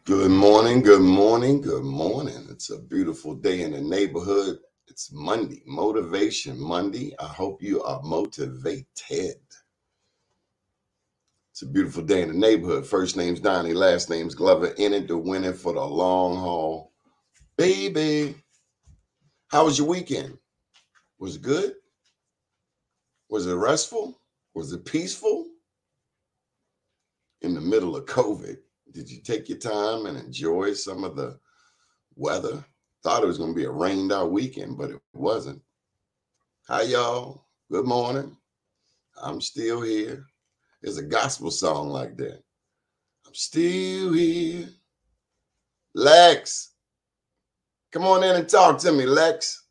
Good morning, good morning, good morning. It's a beautiful day in the neighborhood. It's Monday, Motivation Monday. I hope you are motivated. It's a beautiful day in the neighborhood. First name's Donnie, last name's Glover. In it to win it for the long haul. Baby, how was your weekend? Was it good? Was it restful? Was it peaceful? In the middle of COVID, did you take your time and enjoy some of the weather? Thought it was going to be a rained out weekend, but it wasn't. Hi, y'all. Good morning. I'm still here. There's a gospel song like that. I'm still here. Lex, come on in and talk to me, Lex.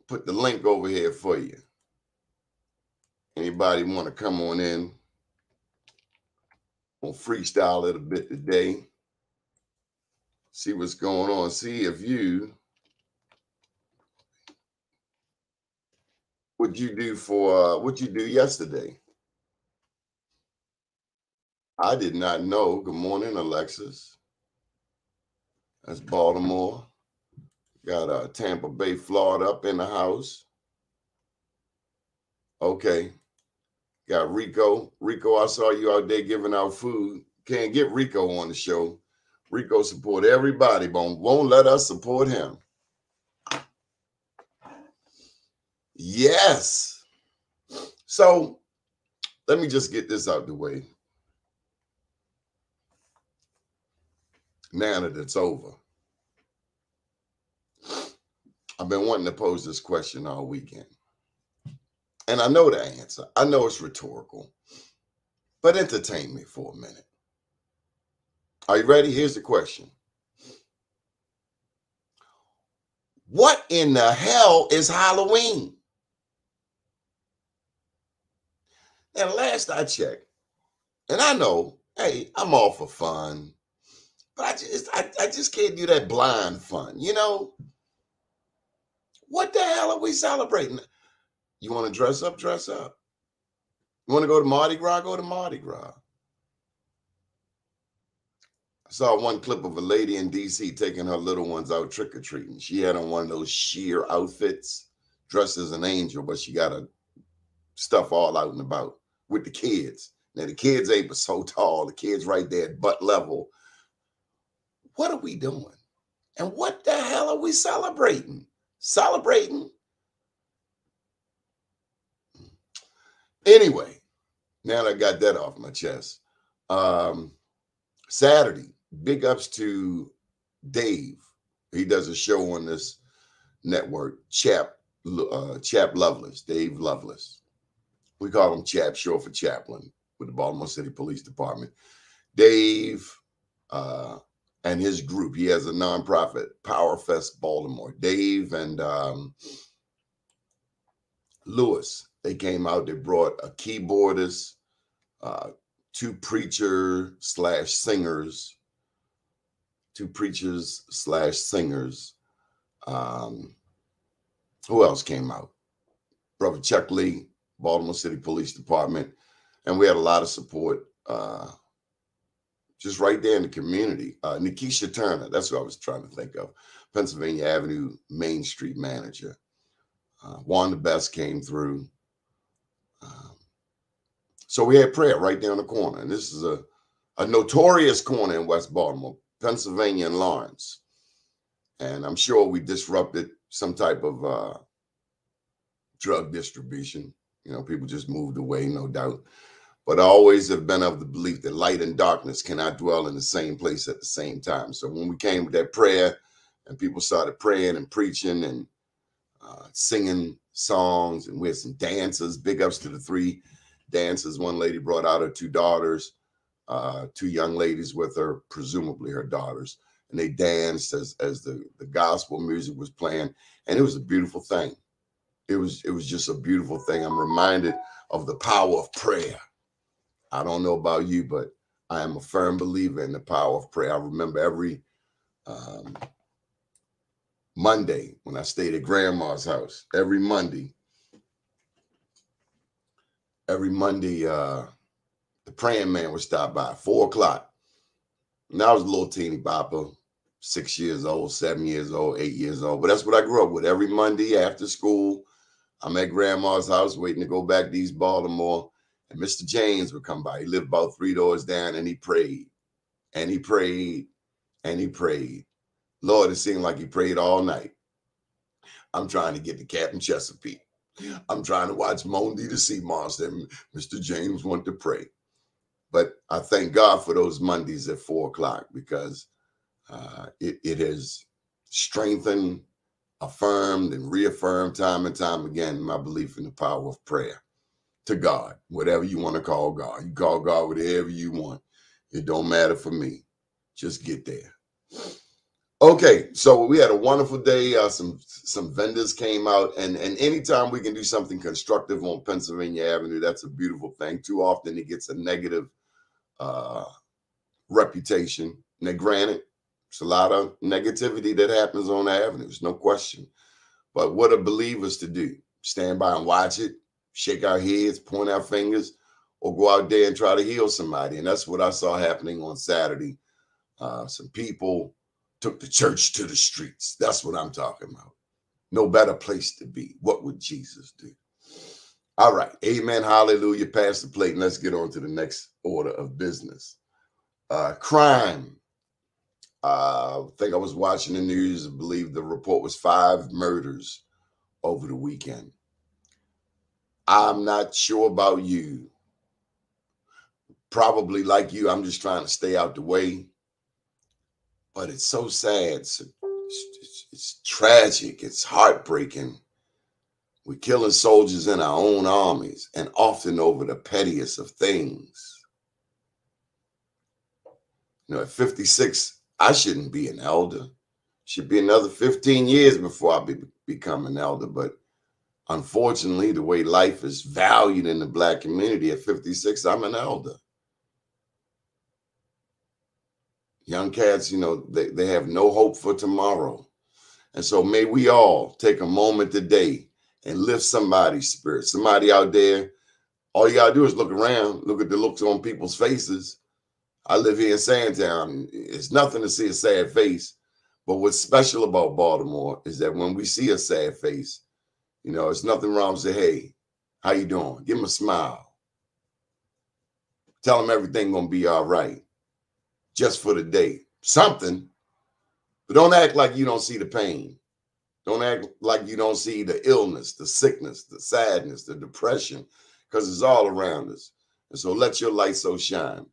Put the link over here for you. Anybody want to come on in? We'll freestyle a little bit today. See what's going on. See if you, what you do for, what you do yesterday. I did not know. Good morning, Alexis. That's Baltimore. Got Tampa Bay, Florida up in the house. Okay. Got Rico. Rico, I saw you out there giving out food. Can't get Rico on the show. Rico support everybody, but won't let us support him. Yes. So let me just get this out the way. Now that it's over. I've been wanting to pose this question all weekend. And I know the answer. I know it's rhetorical. But entertain me for a minute. Are you ready? Here's the question. What in the hell is Halloween? And last I checked, and I know, hey, I'm all for fun, but I just can't do that blind fun. You know, what the hell are we celebrating? You want to dress up? Dress up. You want to go to Mardi Gras? Go to Mardi Gras. I saw one clip of a lady in D.C. taking her little ones out trick-or-treating. She had on one of those sheer outfits, dressed as an angel, but she got her stuff all out and about with the kids. Now, the kids ain't but so tall. The kids right there at butt level. What are we doing? And what the hell are we celebrating? Celebrating? Anyway, now that I got that off my chest. Saturday, big ups to Dave. He does a show on this network, Chap Lovelace, Dave Lovelace. We call him Chap, short for chaplain, with the Baltimore City Police Department. Dave and his group, he has a nonprofit, Power Fest Baltimore. Dave and Lewis, they came out, they brought a keyboardist, two preachers slash singers. Who else came out? Brother Chuck Lee, Baltimore City Police Department. And we had a lot of support just right there in the community. Nikisha Turner, that's what I was trying to think of. Pennsylvania Avenue Main Street manager. Wanda Best came through. So we had prayer right there on the corner. And this is a notorious corner in West Baltimore, Pennsylvania and Lawrence. And I'm sure we disrupted some type of drug distribution. You know, people just moved away, no doubt. But I always have been of the belief that light and darkness cannot dwell in the same place at the same time. So when we came with that prayer and people started praying and preaching and singing songs, and we had some dancers, big ups to the three dancers. One lady brought out her two daughters, two young ladies with her, presumably her daughters. And they danced as the gospel music was playing. And it was a beautiful thing. It was just a beautiful thing. I'm reminded of the power of prayer. I don't know about you, but I am a firm believer in the power of prayer. I remember every Monday when I stayed at grandma's house, every Monday, the praying man would stop by at 4 o'clock. And I was a little teeny bopper, 6 years old, 7 years old, 8 years old. But that's what I grew up with. Every Monday after school, I'm at grandma's house waiting to go back to East Baltimore. And Mr. James would come by. He lived about 3 doors down, and he prayed. And he prayed. And he prayed. Lord, it seemed like he prayed all night. I'm trying to get to Captain Chesapeake. I'm trying to watch Mondi the Sea Monster. And Mr. James wanted to pray. But I thank God for those Mondays at 4 o'clock, because it has strengthened, affirmed, and reaffirmed time and time again my belief in the power of prayer to God, whatever you want to call God. You call God whatever you want. It don't matter for me. Just get there. Okay, so we had a wonderful day. Some vendors came out, and anytime we can do something constructive on Pennsylvania Avenue, that's a beautiful thing. Too often it gets a negative reputation. Now, granted, it's a lot of negativity that happens on the avenues, no question. But what are believers to do? Stand by and watch it, shake our heads, point our fingers, or go out there and try to heal somebody? And that's what I saw happening on Saturday. Some people took the church to the streets. That's what I'm talking about. No better place to be. What would Jesus do? All right. Amen. Hallelujah. Pass the plate and let's get on to the next order of business. Crime. I think I was watching the news. I believe the report was 5 murders over the weekend. I'm not sure about you. Probably like you, I'm just trying to stay out the way. But it's so sad. It's tragic. It's heartbreaking. We're killing soldiers in our own armies, and often over the pettiest of things. You know, at 56, I shouldn't be an elder. Should be another 15 years before I become an elder. But unfortunately, the way life is valued in the Black community, at 56, I'm an elder. Young cats, you know, they have no hope for tomorrow. And so may we all take a moment today and lift somebody's spirit. Somebody out there, all you got to do is look around, look at the looks on people's faces. I live here in Sandtown. It's nothing to see a sad face. But what's special about Baltimore is that when we see a sad face, you know, it's nothing wrong to say, hey, how you doing? Give them a smile. Tell them everything going to be all right. Just for the day. Something. But don't act like you don't see the pain. Don't act like you don't see the illness, the sickness, the sadness, the depression, because it's all around us. And so let your light so shine.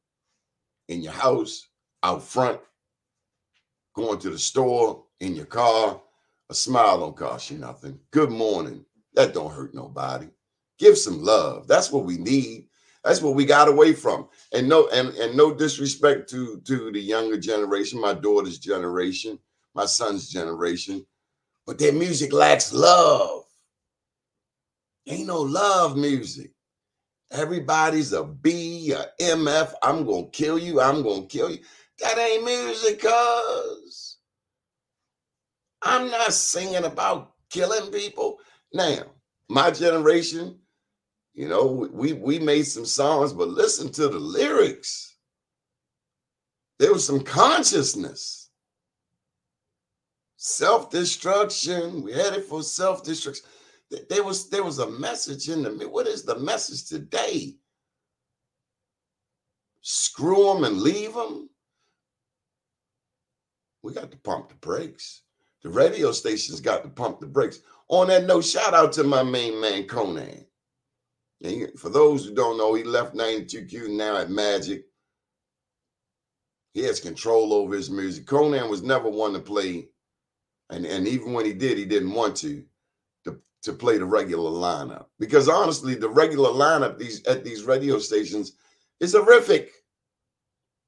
In your house, out front, going to the store, in your car. A smile don't cost you nothing. Good morning. That don't hurt nobody. Give some love. That's what we need. That's what we got away from. And no disrespect to the younger generation, my daughter's generation, my son's generation, but their music lacks love. Ain't no love music. Everybody's a B, a MF. I'm going to kill you. I'm going to kill you. That ain't music, cuz. I'm not singing about killing people. Now, my generation, you know, we made some songs, but listen to the lyrics. There was some consciousness. Self-destruction. We're headed for self-destruction. There was a message in the. What is the message today? Screw them and leave them. We got to pump the brakes. The radio stations got to pump the brakes. On that note, shout out to my main man, Conan. And for those who don't know, he left 92Q now at Magic. He has control over his music. Conan was never one to play, and even when he did, he didn't want to play the regular lineup. Because honestly, the regular lineup at these radio stations is horrific.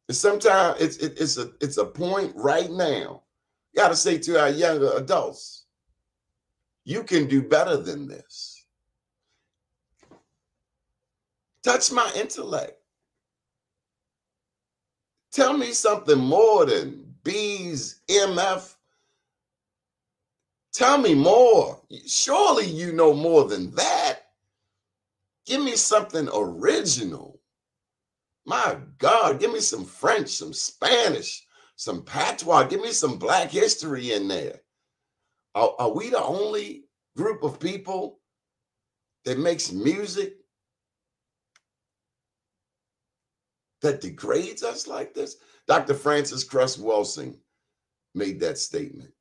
And sometimes it's a point right now. You got to say to our younger adults, you can do better than this. Touch my intellect. Tell me something more than B's, MF. Tell me more. Surely you know more than that. Give me something original. My God, give me some French, some Spanish, some patois. Give me some Black history in there. Are we the only group of people that makes music that degrades us like this? Dr. Francis Cress Welsing made that statement,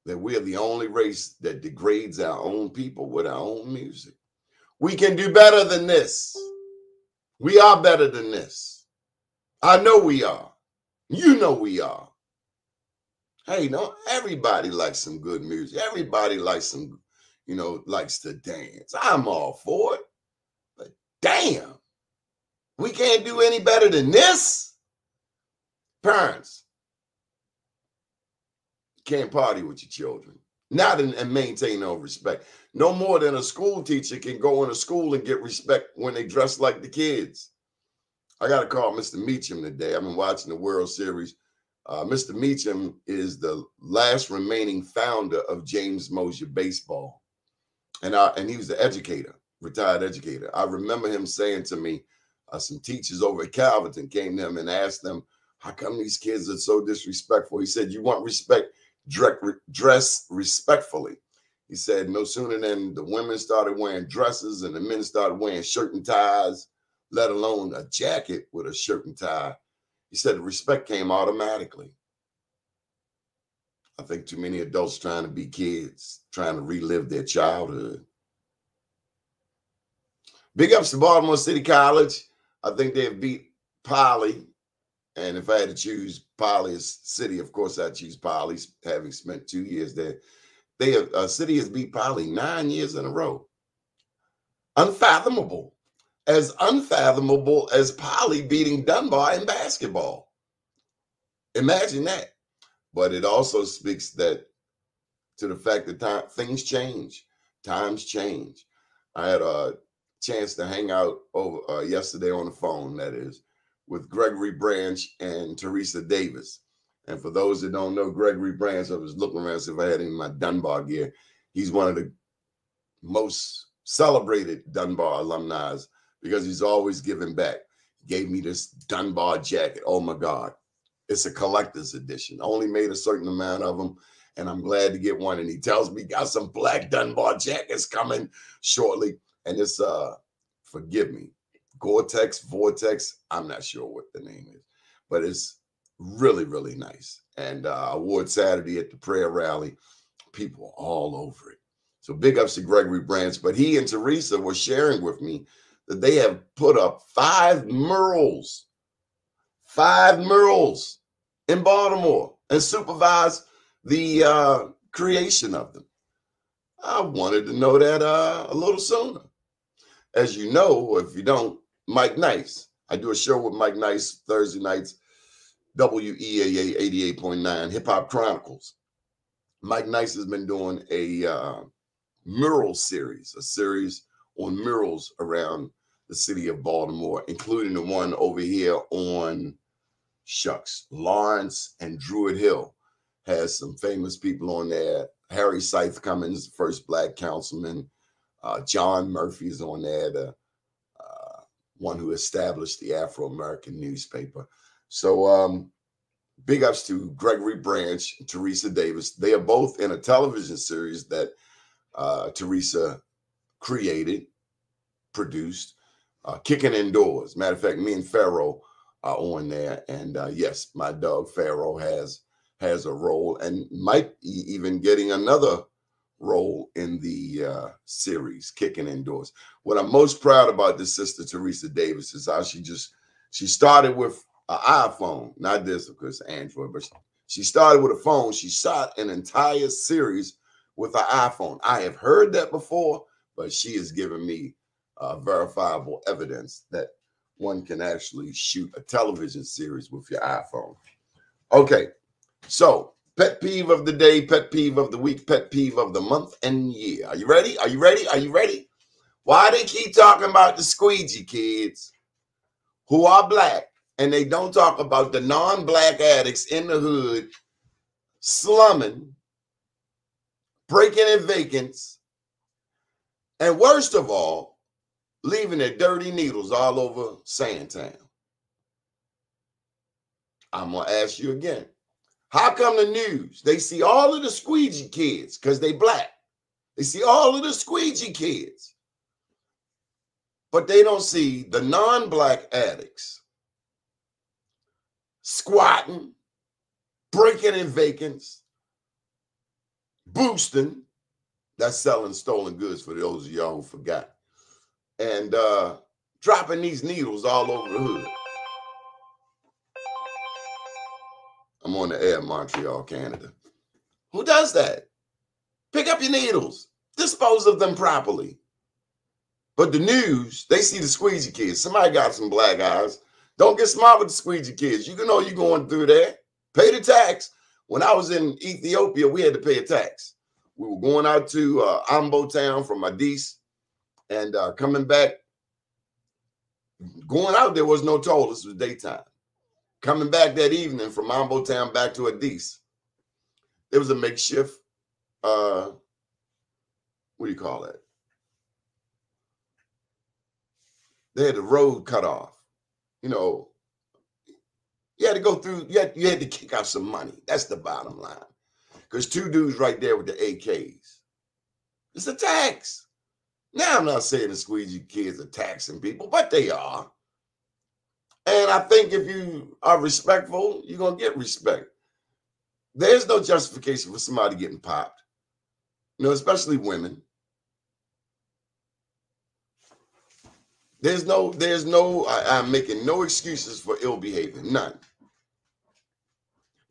that we're the only race that degrades our own people with our own music. We can do better than this. We are better than this. I know we are. You know we are. Hey, no, everybody likes some good music. Everybody likes some, likes to dance. I'm all for it. But damn, we can't do any better than this. Parents, can't party with your children. Not and maintain no respect. No more than a school teacher can go in a school and get respect when they dress like the kids. I got to call Mr. Meacham today. I've been watching the World Series. Mr. Meacham is the last remaining founder of James Mosier Baseball. And he was an educator, retired educator. I remember him saying to me, some teachers over at Calverton came to him and asked them, how come these kids are so disrespectful? He said, you want respect, dress respectfully. He said, no sooner than the women started wearing dresses and the men started wearing shirt and ties, let alone a jacket with a shirt and tie, he said the respect came automatically. I think too many adults trying to be kids, trying to relive their childhood. Big ups to Baltimore City College. I think they have beat Poly. And if I had to choose Poly as city, of course I'd choose Poly, having spent 2 years there. City has beat Poly 9 years in a row. Unfathomable. As unfathomable as Poly beating Dunbar in basketball. Imagine that. But it also speaks to the fact that things change. Times change. I had a chance to hang out over yesterday on the phone, that is, with Gregory Branch and Teresa Davis. And for those that don't know Gregory Branch, I was looking around to see if I had any of my Dunbar gear. He's one of the most celebrated Dunbar alumni because he's always giving back. He gave me this Dunbar jacket. Oh my God. It's a collector's edition. I only made a certain amount of them, and I'm glad to get one. And he tells me got some black Dunbar jackets coming shortly. And it's, forgive me, Gore-Tex, Vortex, I'm not sure what the name is, but it's really, really nice. And I wore it Saturday at the prayer rally. People were all over it. So big ups to Gregory Branch. But he and Teresa were sharing with me that they have put up 5 murals in Baltimore and supervised the creation of them. I wanted to know that a little sooner. As you know, if you don't, Mike Nice. I do a show with Mike Nice Thursday nights, WEAA 88.9, Hip Hop Chronicles. Mike Nice has been doing a mural series, a series on murals around the city of Baltimore, including the one over here on Lawrence and Druid Hill. Has some famous people on there. Harry Scythe Cummings, first black councilman. John Murphy is on there, the one who established the Afro-American newspaper. So big ups to Gregory Branch and Teresa Davis. They are both in a television series that Teresa created, produced, Kicking Indoors. Matter of fact, me and Pharaoh are on there. And yes, my dog Pharaoh has a role and might be even getting another role in the series Kicking Indoors. What I'm most proud about this sister Teresa Davis is how she started with an iPhone, not this, of course, Android, but she started with a phone. She shot an entire series with an iPhone. I have heard that before, but she has given me verifiable evidence that one can actually shoot a television series with your iPhone. Okay, so pet peeve of the day, pet peeve of the week, pet peeve of the month and year. Are you ready? Are you ready? Are you ready? Why they keep talking about the squeegee kids who are black and they don't talk about the non-black addicts in the hood slumming, breaking in vacants, and worst of all, leaving their dirty needles all over Sandtown. I'm going to ask you again. How come the news, they see all of the squeegee kids because they black. They see all of the squeegee kids. But they don't see the non-black addicts squatting, breaking in vacants, boosting, that's selling stolen goods for those of y'all who forgot, and dropping these needles all over the hood. I'm on the air, Montreal, Canada. Who does that? Pick up your needles, dispose of them properly. But the news, they see the squeegee kids. Somebody got some black eyes. Don't get smart with the squeegee kids. You know you're going through there. Pay the tax. When I was in Ethiopia, we had to pay a tax. We were going out to Ambo town from Addis and coming back. Going out, there was no toll. This was daytime. Coming back that evening from Ambo town back to Addis, there was a makeshift, what do you call that? They had the road cut off. You know, you had to go through, you had to kick out some money. That's the bottom line. Because two dudes right there with the AKs. It's a tax. Now, I'm not saying the squeegee kids are taxing people, but they are. And I think if you are respectful, you're going to get respect. There's no justification for somebody getting popped, you know, especially women. I'm making no excuses for ill behavior, none.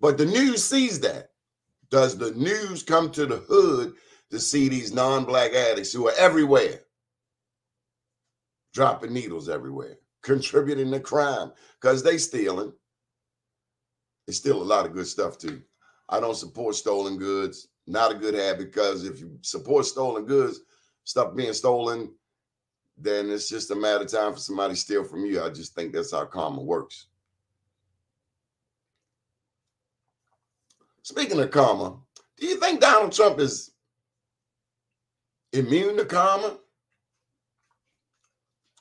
But the news sees that. Does the news come to the hood to see these non-black addicts who are everywhere, dropping needles everywhere, contributing to crime because they stealing? They steal a lot of good stuff too. I don't support stolen goods. Not a good habit, because if you support stolen goods, stuff being stolen, then it's just a matter of time for somebody to steal from you. I just think that's how karma works. Speaking of karma, do you think Donald Trump is immune to karma?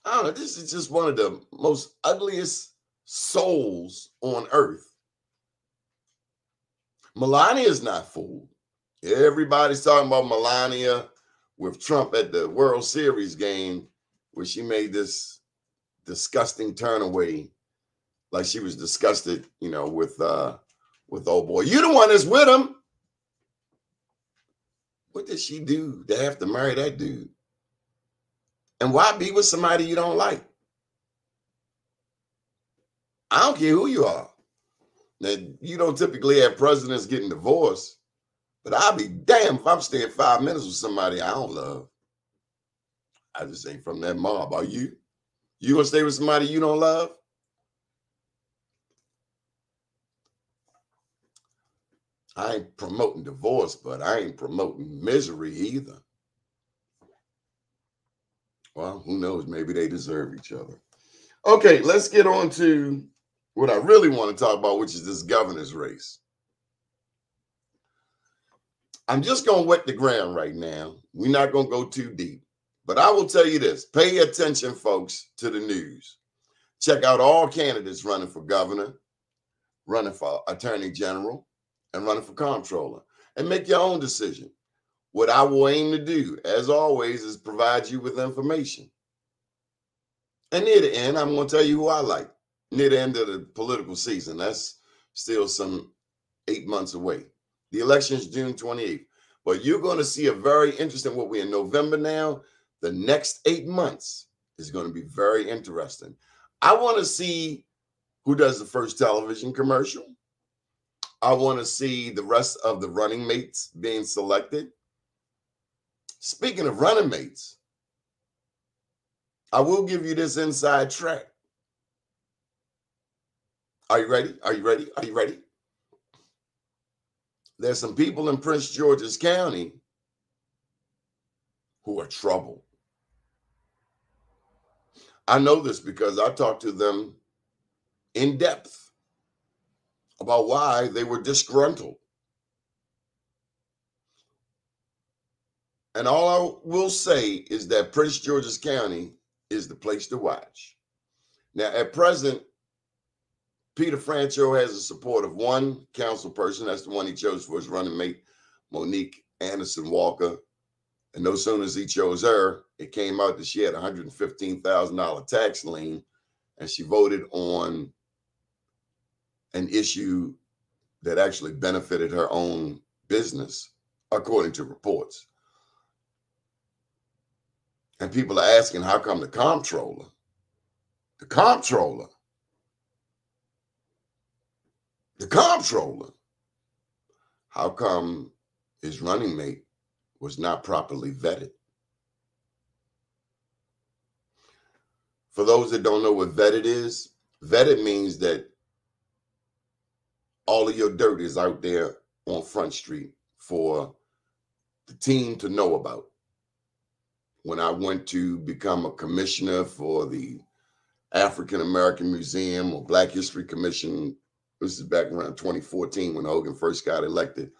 I don't know. This is just one of the most ugliest souls on earth. Melania is not fooled. Everybody's talking about Melania with Trump at the World Series game, where she made this disgusting turn away, like she was disgusted, you know, with old boy. You the one that's with him. What did she do to have to marry that dude? And why be with somebody you don't like? I don't care who you are. Now, you don't typically have presidents getting divorced, but I'll be damned if I'm staying 5 minutes with somebody I don't love. I just ain't from that mob. Are you? You gonna stay with somebody you don't love? I ain't promoting divorce, but I ain't promoting misery either. Well, who knows? Maybe they deserve each other. Okay, let's get on to what I really want to talk about, which is this governor's race. I'm just going to wet the ground right now. We're not going to go too deep. But I will tell you this. Pay attention, folks, to the news. Check out all candidates running for governor, running for attorney general, and running for comptroller. And make your own decision. What I will aim to do, as always, is provide you with information. And near the end, I'm going to tell you who I like. Near the end of the political season. That's still some 8 months away. The election is June 28th. But you're going to see a very interesting, what we're in November now. The next 8 months is going to be very interesting. I want to see who does the first television commercial. I want to see the rest of the running mates being selected. Speaking of running mates, I will give you this inside track. Are you ready? Are you ready? Are you ready? There's some people in Prince George's County who are trouble. I know this because I talked to them in depth about why they were disgruntled. And all I will say is that Prince George's County is the place to watch. Now, at present, Peter Franchot has the support of one council person. That's the one he chose for his running mate, Monique Anderson Walker. And no sooner as he chose her, it came out that she had a $115,000 tax lien, and she voted on an issue that actually benefited her own business, according to reports. And people are asking, how come the comptroller, how come his running mate was not properly vetted? For those that don't know what vetted is, vetted means that all of your dirt is out there on Front Street for the team to know about. When I went to become a commissioner for the African American Museum or Black History Commission, this is back around 2014 when Hogan first got elected,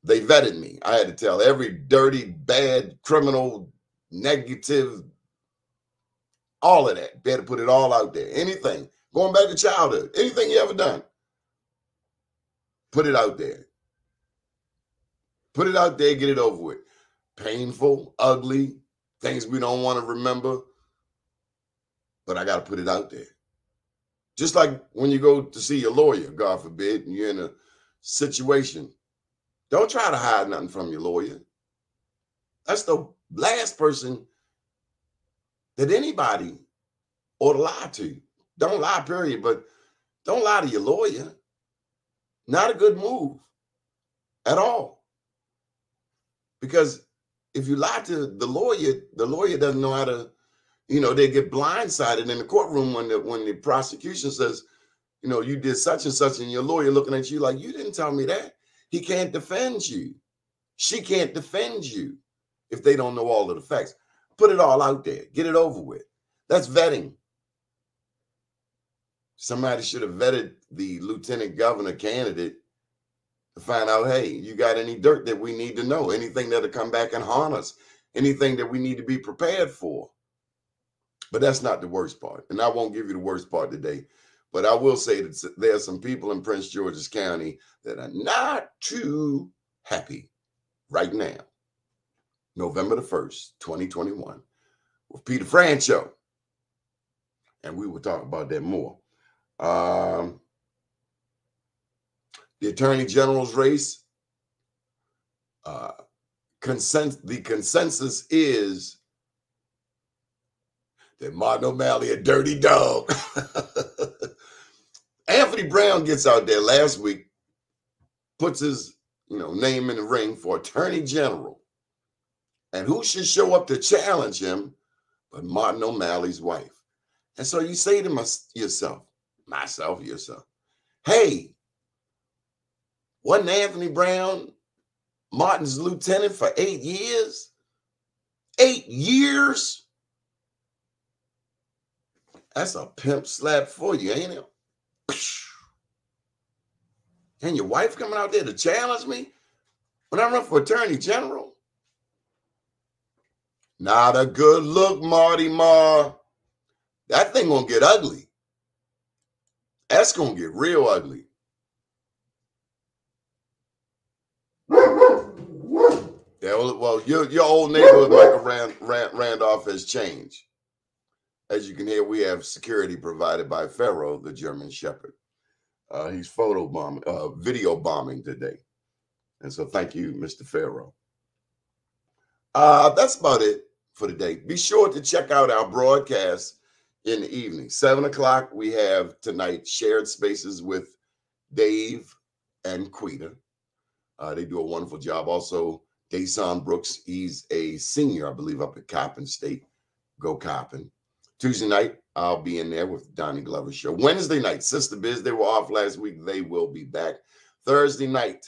they vetted me. I had to tell every dirty, bad, criminal, negative, all of that. They had to put it all out there. Anything, going back to childhood, anything you ever done, put it out there. Put it out there, get it over with. Painful, ugly, things we don't want to remember, but I got to put it out there. Just like when you go to see your lawyer, God forbid, and you're in a situation, don't try to hide nothing from your lawyer. That's the last person that anybody ought to lie to. Don't lie, period, but don't lie to your lawyer. Not a good move at all. Because if you lie to the lawyer doesn't know how to, they get blindsided in the courtroom when the prosecution says, you did such and such, and your lawyer looking at you like, you didn't tell me that. He can't defend you. She can't defend you if they don't know all of the facts. Put it all out there. Get it over with. That's vetting. Somebody should have vetted the lieutenant governor candidate to find out, hey, you got any dirt that we need to know, anything that'll come back and haunt us, anything that we need to be prepared for. But that's not the worst part. And I won't give you the worst part today. But I will say that there are some people in Prince George's County that are not too happy right now, November the 1st, 2021, with Peter Franchot. And we will talk about that more. The Attorney General's race, the consensus is that Martin O'Malley a dirty dog. Anthony Brown gets out there last week, puts his name in the ring for Attorney General. And who should show up to challenge him but Martin O'Malley's wife? And so you say to yourself, hey, wasn't Anthony Brown Martin's lieutenant for 8 years? 8 years? That's a pimp slap for you, ain't it? And your wife coming out there to challenge me when I run for Attorney General? Not a good look, Marty Ma. That thing gonna get ugly. That's gonna get real ugly. Yeah, well, your old neighborhood, Michael Randolph, has changed. As you can hear, we have security provided by Pharaoh, the German Shepherd. He's video bombing today. And so thank you, Mr. Pharaoh. That's about it for today. Be sure to check out our broadcast in the evening. 7 o'clock, we have tonight Shared Spaces with Dave and Quita. They do a wonderful job. Also, Dason Brooks, he's a senior, I believe, up at Coppin State. Go Coppin. Tuesday night, I'll be in there with Donnie Glover's show. Wednesday night, Sister Biz, they were off last week. They will be back. Thursday night,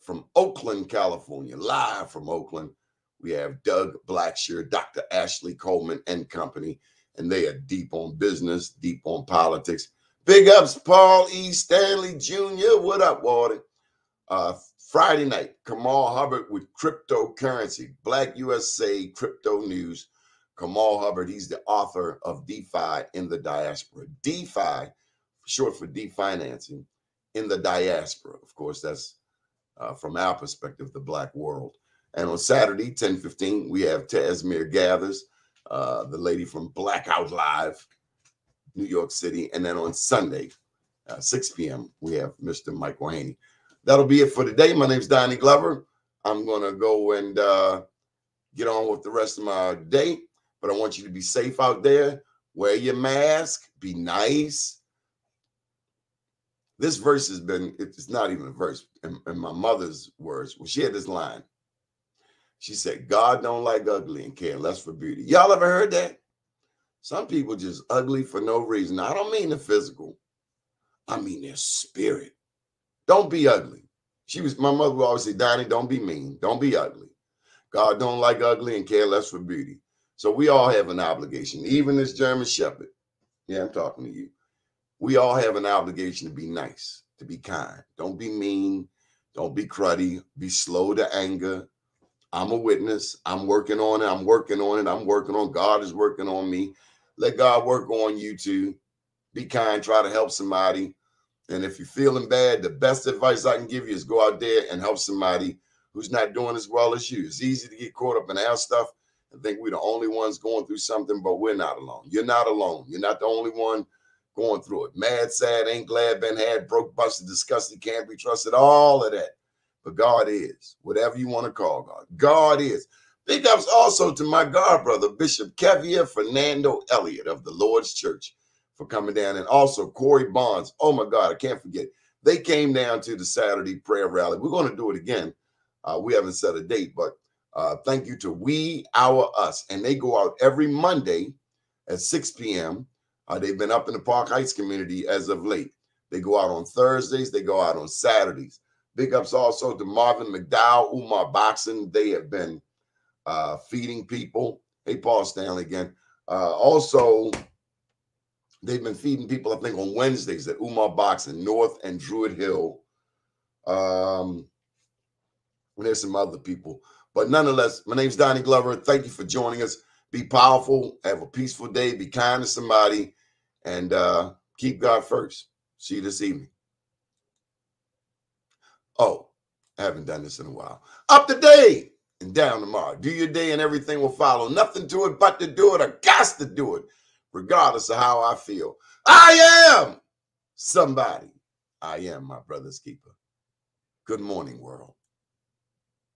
from Oakland, California, live from Oakland, we have Doug Blackshear, Dr. Ashley Coleman and company, and they are deep on business, deep on politics. Big ups, Paul E. Stanley Jr. What up, Warden? Friday night, Kamal Hubbard with cryptocurrency, Black USA Crypto News. Kamal Hubbard. He's the author of DeFi in the Diaspora. DeFi, short for definancing in the diaspora. Of course, that's from our perspective, the Black world. And on Saturday, 10:15, we have Tasmir Gathers, the lady from Blackout Live, New York City. And then on Sunday, 6 p.m., we have Mr. Michael Haney. That'll be it for today. My name's Donnie Glover. I'm going to go and get on with the rest of my day. But I want you to be safe out there. Wear your mask. Be nice. This verse has been, it's not even a verse. In my mother's words, well, she had this line. She said, God don't like ugly and care less for beauty. Y'all ever heard that? Some people just ugly for no reason. I don't mean the physical. I mean their spirit. Don't be ugly. My mother would always say, Donnie, don't be mean. Don't be ugly. God don't like ugly and care less for beauty. So we all have an obligation, even this German Shepherd. Yeah, I'm talking to you. We all have an obligation to be nice, to be kind. Don't be mean. Don't be cruddy. Be slow to anger. I'm a witness. I'm working on it. I'm working on it. I'm working on it. God is working on me. Let God work on you too. Be kind. Try to help somebody. And if you're feeling bad, the best advice I can give you is go out there and help somebody who's not doing as well as you. It's easy to get caught up in our stuff and think we're the only ones going through something, but we're not alone. You're not alone. You're not the only one going through it. Mad, sad, ain't glad, been had, broke, busted, disgusted, can't be trusted, all of that. But God is, whatever you want to call God. God is. Big ups also to my God brother, Bishop Kevia Fernando Elliott of the Lord's Church for coming down. And also Corey Bonds. Oh my God, I can't forget. They came down to the Saturday prayer rally. We're going to do it again. We haven't set a date, but thank you to We, Our, Us. And they go out every Monday at 6 p.m. They've been up in the Park Heights community as of late. They go out on Thursdays. They go out on Saturdays. Big ups also to Marvin McDowell, Umar Boxing. They have been feeding people. Hey, Paul Stanley again. Also, they've been feeding people, I think, on Wednesdays at Umar Boxing, North and Druid Hill. And there's some other people. But nonetheless, my name's Donnie Glover. Thank you for joining us. Be powerful. Have a peaceful day. Be kind to somebody. And keep God first. See you this evening. Oh, I haven't done this in a while. Up today and down tomorrow. Do your day and everything will follow. Nothing to it but to do it. I got to do it, regardless of how I feel. I am somebody. I am my brother's keeper. Good morning, world.